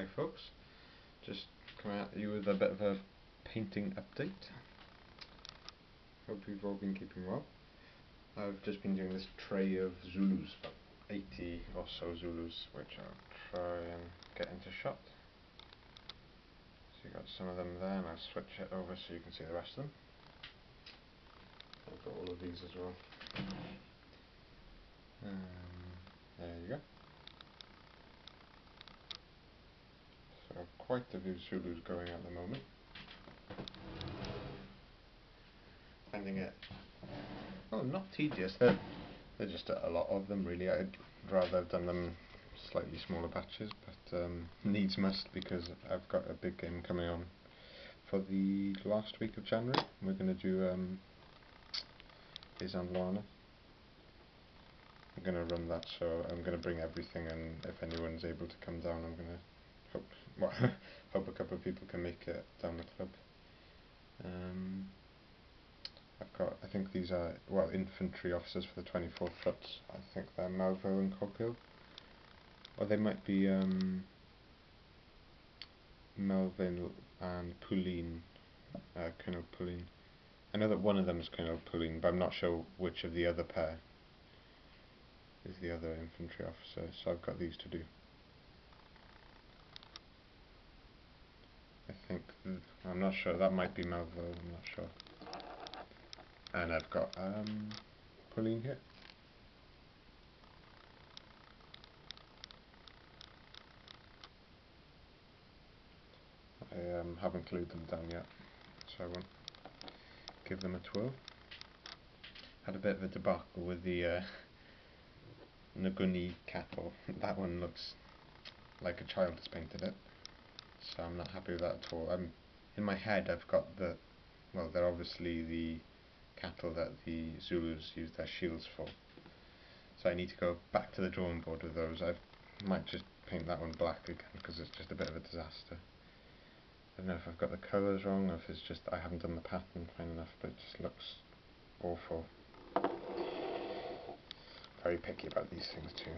Hi folks, just coming at you with a bit of a painting update. Hope you've all been keeping well. I've just been doing this tray of Zulus, about 80 or so Zulus, which I'll try and get into shot. So you got some of them there, and I'll switch it over so you can see the rest of them. I've got all of these as well. There you go. So quite a few Zulus going at the moment. Finding it, well, not tedious, they're just a lot of them really. I'd rather have done them slightly smaller batches, but needs must, because I've got a big game coming on for the last week of January. We're going to do Isandlwana. I'm going to run that, so I'm going to bring everything, and if anyone's able to come down, I'm going to hope a couple of people can make it down the club. I've got, I think these are, well, infantry officers for the 24th Foot. I think they're Melville and Copill. Or they might be Melville and Pauline, Colonel Pauline. I know that one of them is Colonel Pauline, but I'm not sure which of the other pair is the other infantry officer, so I've got these to do. I think, I'm not sure, that might be Melville, I'm not sure. And I've got Pauline here. I haven't glued them down yet, so I won't give them a twirl. Had a bit of a debacle with the Nguni cattle. That one looks like a child has painted it, so I'm not happy with that at all. In my head I've got the, well, they're obviously the cattle that the Zulus use their shields for, so I need to go back to the drawing board with those. I might just paint that one black again, because it's just a bit of a disaster. I don't know if I've got the colours wrong, or if it's just I haven't done the pattern fine enough, but it just looks awful. Very picky about these things too.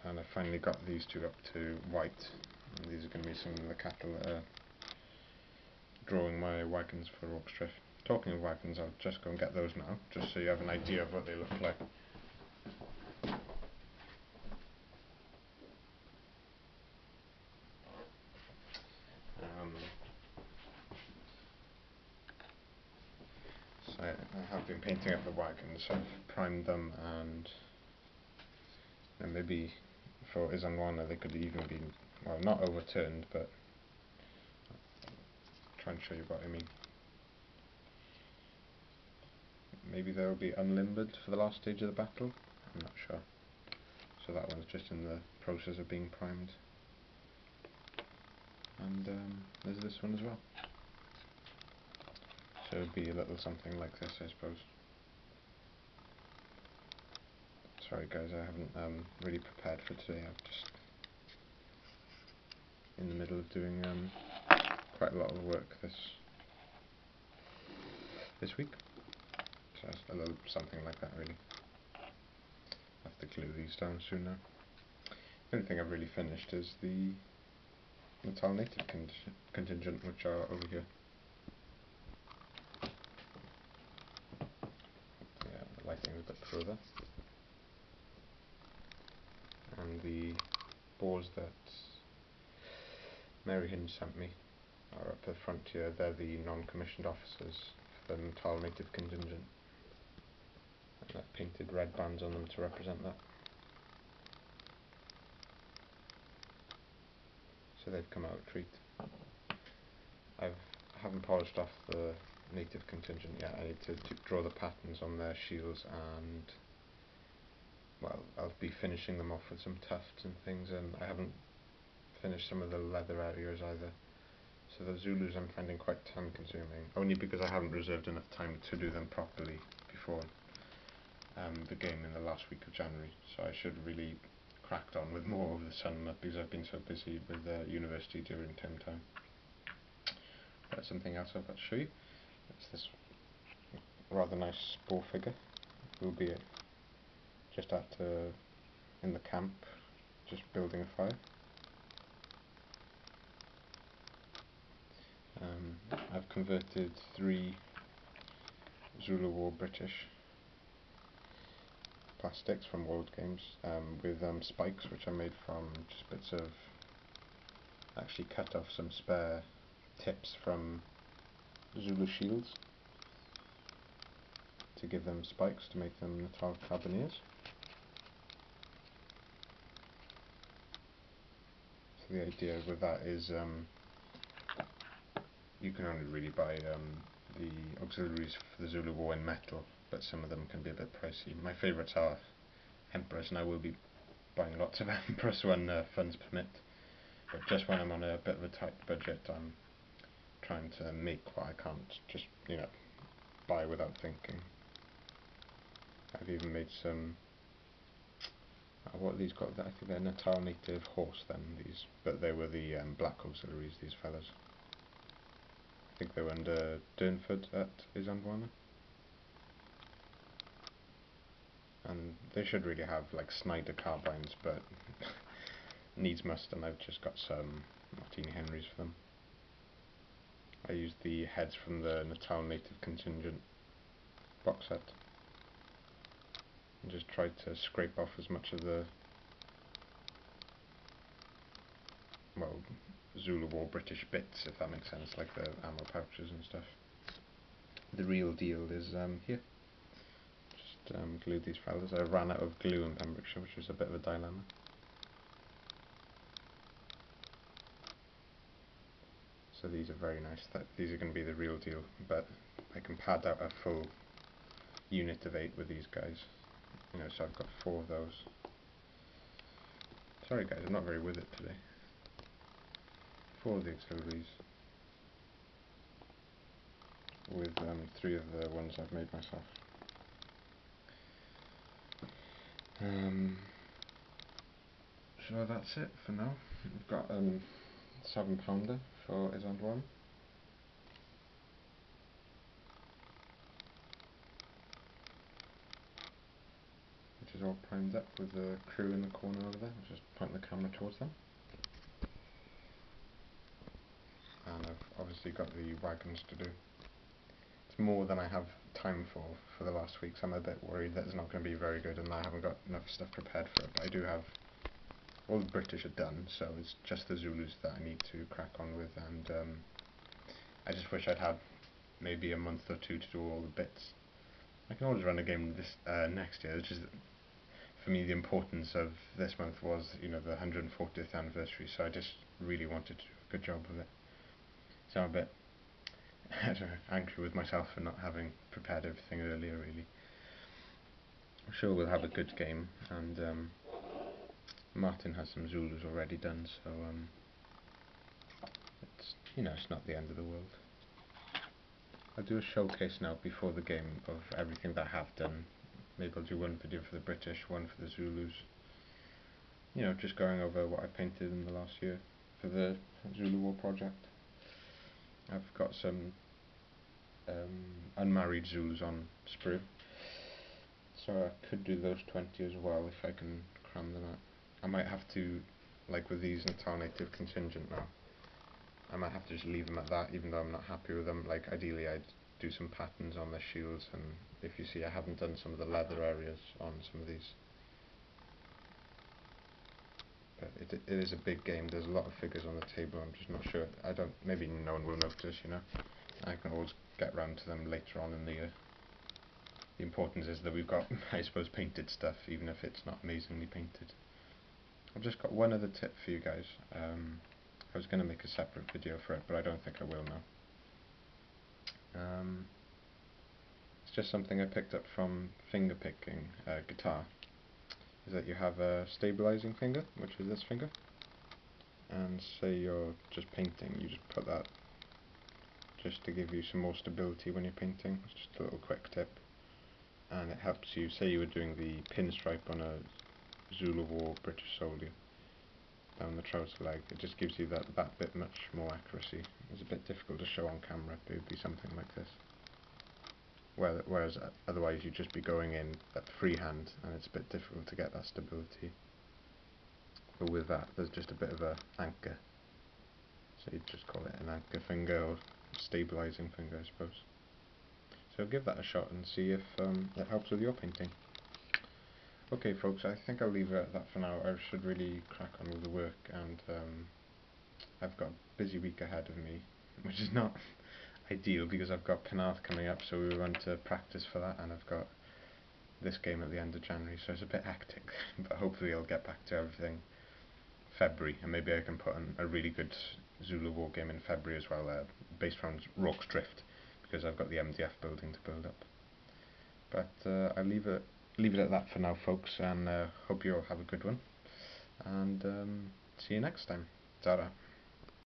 And I finally got these two up to white. And these are going to be some of the cattle that are drawing my wagons for Orkstriff. Talking of wagons, I'll just go and get those now, just so you have an idea of what they look like. So I have been painting up the wagons. I've primed them, and maybe for Isandlwana they could even be, well, not overturned, but try and show you what I mean. Maybe they'll be unlimbered for the last stage of the battle, I'm not sure. So that one's just in the process of being primed. And there's this one as well. So it'd be a little something like this, I suppose. Sorry guys, I haven't really prepared for today. I'm just in the middle of doing quite a lot of work this week. So it's a little something like that really. I have to glue these down soon now. The only thing I've really finished is the Natal native contingent, which are over here. Yeah, the lighting is a bit poor there. And the boars that Mary Hinge sent me are up the front here. They're the non-commissioned officers for the Natal native contingent. And I've painted red bands on them to represent that. So they've come out a treat. I haven't polished off the native contingent yet. I need to draw the patterns on their shields, and well, I'll be finishing them off with some tufts and things, and I haven't finished some of the leather areas either. So the Zulus I'm finding quite time consuming, only because I haven't reserved enough time to do them properly before the game in the last week of January. So I should really cracked on with more over the summer, because I've been so busy with university during term time. That's something else I've got to show you. It's this rather nice boar figure. Will be just at in the camp just building a fire. I've converted 3 Zulu War British plastics from World Games with spikes, which I made from just bits of, actually cut off some spare tips from Zulu shields to give them spikes to make them Natal Carbineers. So the idea with that is you can only really buy the auxiliaries for the Zulu War in metal, but some of them can be a bit pricey. My favourites are Emperors, and I will be buying lots of Emperors when funds permit. But just when I'm on a bit of a tight budget, I'm trying to make what I can't just, buy without thinking. I've even made some, what are these called? I think they're Natal Native Horse then, these, but they were the black auxiliaries, these fellas. I think they were under Durnford at Isandlwana. And they should really have like Snyder carbines, but needs must, and I've just got some Martini Henrys for them. I used the heads from the Natal Native Contingent box set and just tried to scrape off as much of the, well, Zulu War British bits, if that makes sense, like the ammo pouches and stuff. The real deal is here. Just glued these fellas. I ran out of glue in Pembrokeshire, which was a bit of a dilemma. So these are very nice. These are going to be the real deal, but I can pad out a full unit of 8 with these guys. So I've got 4 of those. Sorry guys, I'm not very with it today. 4 of the auxiliaries with 3 of the ones I've made myself. So that's it for now. I've got 7-pounder for Isandlwana. Which is all primed up with the crew in the corner over there. I'll just point the camera towards them. And I've obviously got the wagons to do. It's more than I have time for the last week, so I'm a bit worried that it's not going to be very good and I haven't got enough stuff prepared for it. But I do have, all the British are done, so it's just the Zulus that I need to crack on with, and I just wish I'd had maybe a month or 2 to do all the bits. I can always run a game this next year. It's just, for me, the importance of this month was, the 140th anniversary, so I just really wanted to do a good job of it. So I'm a bit angry with myself for not having prepared everything earlier, really. I'm sure we'll have a good game, and Martin has some Zulus already done, so it's not the end of the world. I'll do a showcase now before the game of everything that I have done. Maybe I'll do one video for the British, one for the Zulus. Just going over what I painted in the last year for the Zulu War project. I've got some unmarried Zulus on sprue, so I could do those 20 as well if I can cram them out. I might have to, like with these Natal Native Contingent now, I might have to just leave them at that, even though I'm not happy with them. Like ideally I'd do some patterns on their shields, and if you see I haven't done some of the leather areas on some of these. But it is a big game, there's a lot of figures on the table, I'm just not sure, maybe no one will notice, I can always get round to them later on in the year. The importance is that we've got, I suppose, painted stuff, even if it's not amazingly painted. I've just got one other tip for you guys. I was going to make a separate video for it, but I don't think I will now. It's just something I picked up from fingerpicking guitar, is that you have a stabilizing finger, which is this finger, and say you're just painting, you just put that just to give you some more stability when you're painting. It's just a little quick tip, and it helps you, say you were doing the pinstripe on a Zulu War British soldier down the trouser leg, it just gives you that bit much more accuracy. It's a bit difficult to show on camera, but it would be something like this. Whereas otherwise you'd just be going in at freehand, and it's a bit difficult to get that stability. but with that there's just a bit of a anchor, so you'd just call it an anchor finger or stabilising finger, I suppose. So give that a shot and see if it helps with your painting. Okay folks, I think I'll leave it at that for now. I should really crack on with the work, and I've got a busy week ahead of me, which is not ideal because I've got Penarth coming up, so we went to practice for that, and I've got this game at the end of January, so it's a bit hectic, but hopefully I'll get back to everything February, and maybe I can put on a really good Zulu War game in February as well, based around Rorke's Drift, because I've got the MDF building to build up. But I'll leave it at that for now, folks, and hope you all have a good one, and see you next time. Ta-ra.